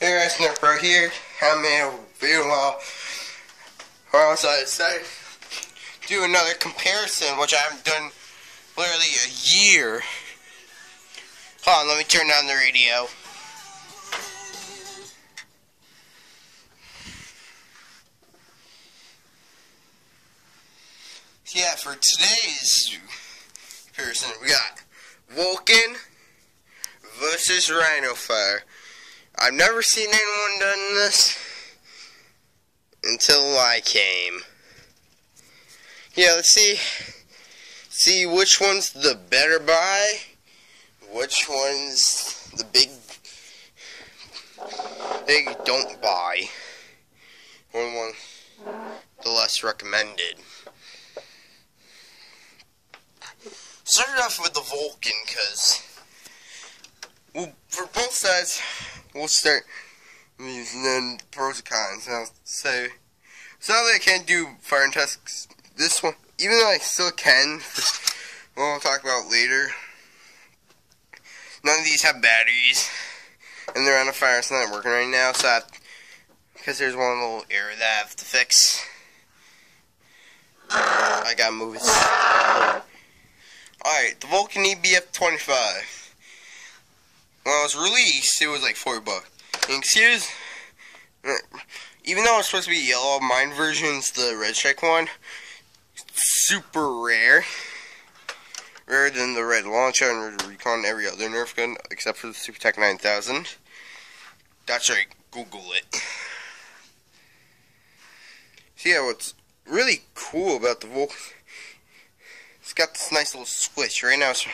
Hey guys, Nerf right here. I made a video so I decided to do another comparison, which I haven't done literally a year. Hold on, let me turn down the radio. So yeah, for today's comparison, we got Vulcan versus Rhino fire. I've never seen anyone done this until I came. Yeah, let's see which one's the better buy, which one's the big don't buy, one the less recommended. Started off with the Vulcan, because for both sides, we'll start using the pros and cons. I'll say, sadly I can't do fire and tests. This one, even though I still can, we'll talk about later. None of these have batteries, and they're on a fire. It's not working right now, so because there's one little error that I have to fix. I gotta move it. Alright, the Vulcan EBF 25. When it was released, it was like $40. And here's, even though it's supposed to be yellow, mine version's the red check one. Super rare. Rarer than the red launcher and red recon and every other Nerf gun, except for the Super Tech 9000. That's right, Google it. So yeah, what's really cool about the Vulcan, it's got this nice little switch. Right now it's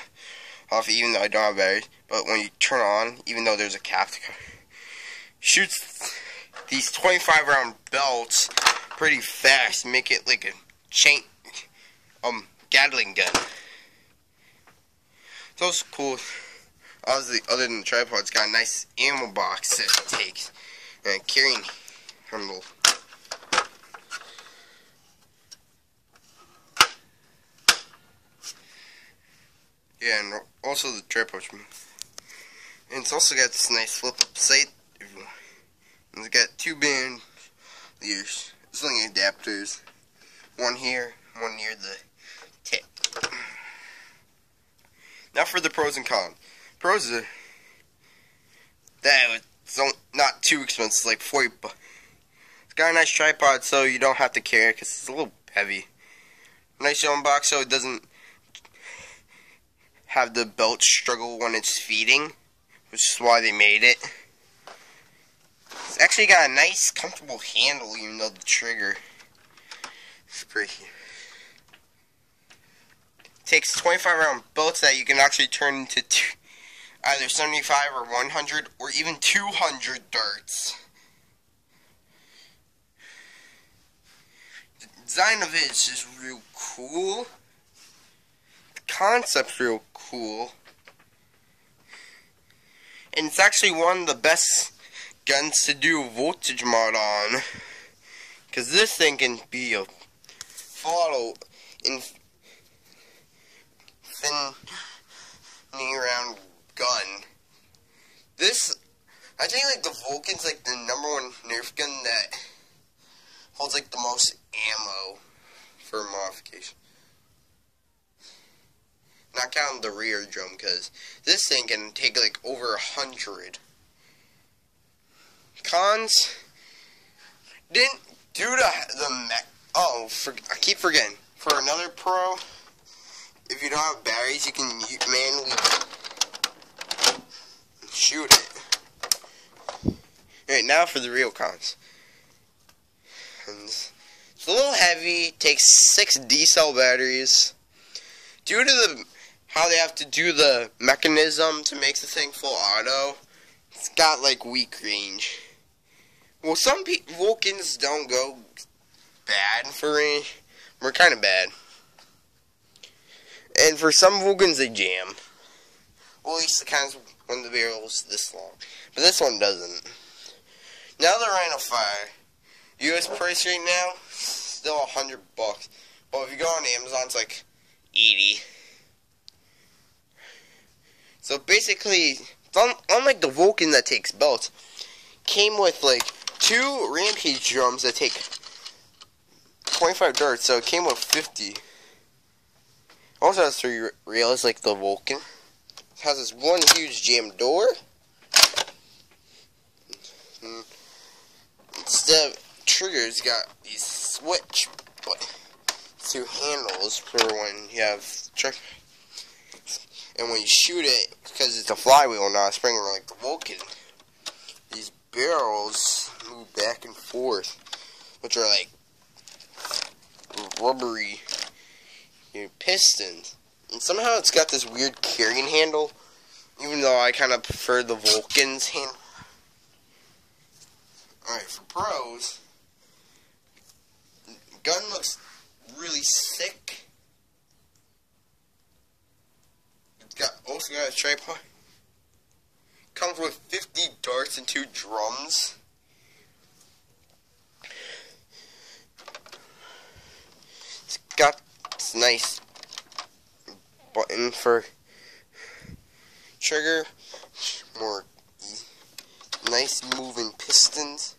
off, even though I don't have batteries. But when you turn on, even though there's a cap to cover, shoots these 25 round belts pretty fast. Make it like a Gatling gun. So it's cool. Obviously, other than the tripod, it's got a nice ammo box that it takes and carrying handle. Yeah, and also the tripod. And it's also got this nice flip-up sight. And it's got two band ears, sling adapters. One here, one near the tip. Now for the pros and cons. Pros are that it's not too expensive, like $40. It's got a nice tripod, so you don't have to carry it because it's a little heavy. Nice yellow box, so it doesn't have the belt struggle when it's feeding, which is why they made it. It's actually got a nice, comfortable handle, even though the trigger is pretty. It takes 25 round belts that you can actually turn into either 75 or 100 or even 200 darts. The design of it is just real cool. The concept's real cool. And it's actually one of the best guns to do voltage mod on, because this thing can be a full infinity round gun. This, I think, like the Vulcan's like the #1 Nerf gun that holds like the most ammo for modification. Not counting the rear drum, because this thing can take like over 100. Cons, didn't do I keep forgetting. For another pro, if you don't have batteries, you can manually shoot it. Alright, now for the real cons. It's a little heavy, takes 6 D-cell batteries. Due to how they have to do the mechanism to make the thing full auto, it's got like weak range. Well, some Vulcans don't go bad for range. We're kind of bad. And for some Vulcans, they jam. Well, at least the kinds when the barrel's this long. But this one doesn't. Now the Rhino fire. US price right now, still $100. Well, if you go on Amazon, it's like 80. So basically, unlike the Vulcan that takes belts, came with like 2 rampage drums that take 25 darts, so it came with 50. Also has 3 rails like the Vulcan. It has this one huge jam door. Instead of triggers, got these switch 2 handles for when you have and when you shoot it, because it's a flywheel, not a spring like the Vulcan, these barrels move back and forth, which are like rubbery pistons. And somehow it's got this weird carrying handle, even though I kind of prefer the Vulcan's handle. Alright, for pros, the gun looks really sick. Also got a tripod. Comes with 50 darts and 2 drums. It's got this nice button for trigger, more nice moving pistons,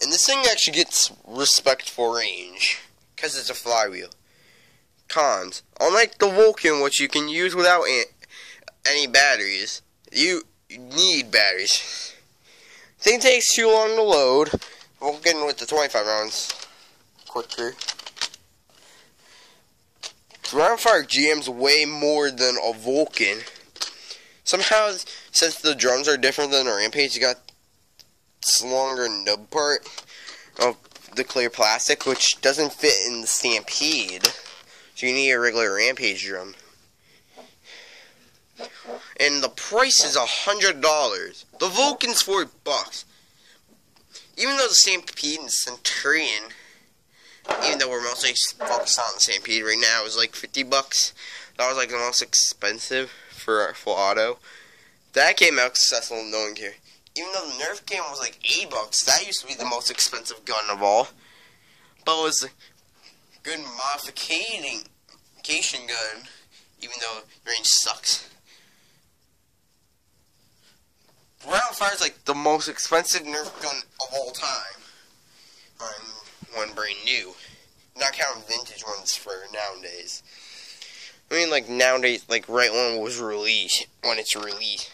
and this thing actually gets respect for range because it's a flywheel. Cons: unlike the Vulcan, which you can use without any batteries, you need batteries. Thing takes too long to load. Vulcan with the 25 rounds quicker. Roundfire jams way more than a Vulcan. Somehow, since the drums are different than a Rampage, you got this longer nub part of the clear plastic, which doesn't fit in the Stampede. So you need a regular Rampage drum. And the price is $100. The Vulcan's $40. Even though the Stampede and Centurion, even though we're mostly focused on the Stampede right now, is like $50. That was like the most expensive for full auto. That came out successful, no one cared. Even though the Nerf game was like $80, that used to be the most expensive gun of all. But it was a good modification gun, even though range sucks. Roundfire is like the most expensive Nerf gun of all time. One brand new. Not counting vintage ones for nowadays. I mean, like nowadays, like right when it was released, when it's released.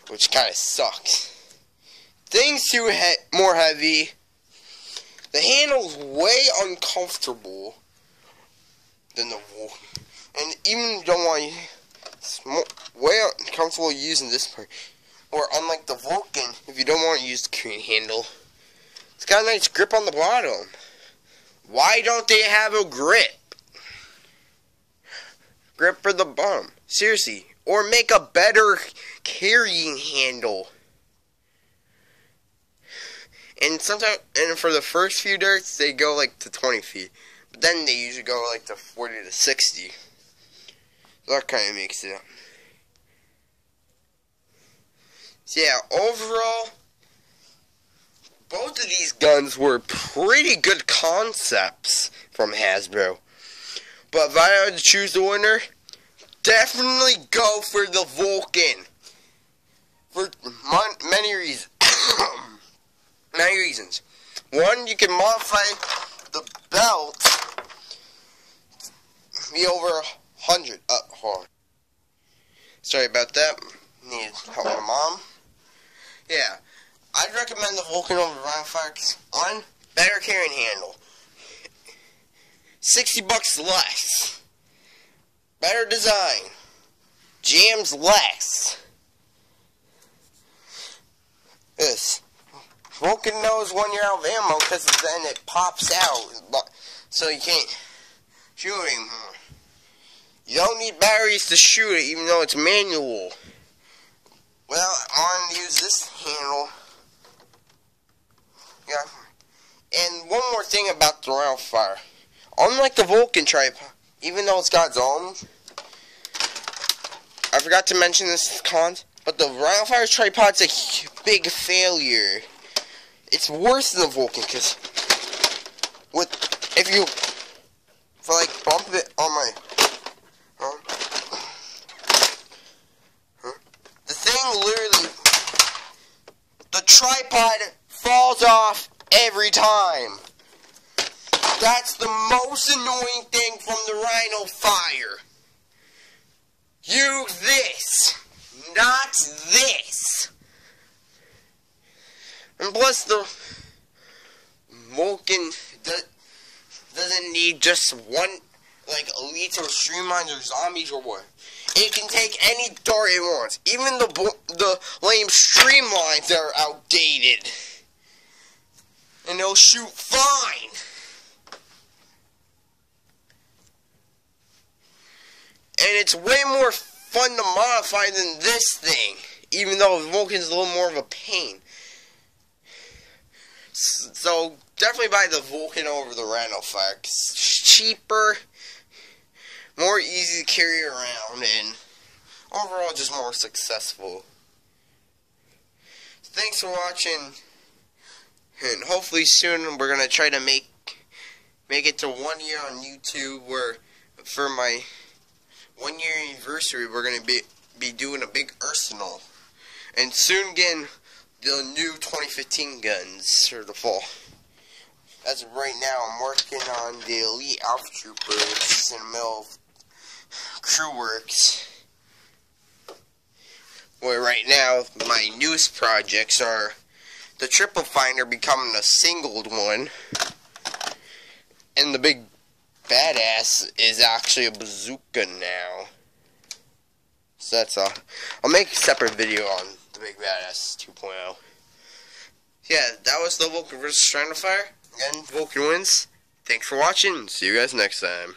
Which kind of sucks. Things too more heavy. The handle's way uncomfortable than the Vulcan. And even if you don't want to, it's way uncomfortable using this part. Or unlike the Vulcan, if you don't want to use the carrying handle, it's got a nice grip on the bottom. Why don't they have a grip? Grip for the bum. Seriously. Or make a better carrying handle. And sometimes, and for the first few darts, they go like to 20 feet. But then they usually go like to 40 to 60. So that kind of makes it up. So yeah, overall, both of these guns were pretty good concepts from Hasbro. But if I had to choose the winner, definitely go for the Vulcan. For many reasons. Many reasons. One, you can modify the belt to be over 100. Hold on. Sorry about that. Need help my mom. Yeah. I'd recommend the Vulcan over Roundfire. One, better carrying handle. $60 less. Better design. Jams less. This. Vulcan knows when you're out of ammo because then it pops out. So you can't shoot anymore. You don't need batteries to shoot it even though it's manual. Well, I want to use this handle. Yeah. And one more thing about the Roundfire. Unlike the Vulcan tripod, even though it's got zones, I forgot to mention this cons, but the Roundfire tripod's a big failure. It's worse than the Vulcan because if you bump it on my tripod falls off every time. That's the most annoying thing from the rhino fire. Use this, not this. And plus the Vulcan doesn't need just one, like, elites or streamlines or zombies or what. It can take any dart it wants. Even the lame streamlines are outdated. And they'll shoot fine. And it's way more fun to modify than this thing. Even though Vulcan's a little more of a pain. So, definitely buy the Vulcan over the Rhino Fire. 'Cause it's cheaper, more easy to carry around, and overall just more successful. Thanks for watching. And hopefully soon we're going to try to make it to 1 year on YouTube, where for my 1 year anniversary we're going to be doing a big arsenal. And soon getting the new 2015 guns for the fall. As of right now, I'm working on the Elite Alpha Trooper, which is in the middle of crew works. Where right now, my newest projects are the Triple Finder becoming a singled one. And the big badass is actually a bazooka now. So that's all. I'll make a separate video on the big badass 2.0. Yeah, that was the Vulcan vs. Rhino Fire. Again, Vulcan wins. Thanks for watching. See you guys next time.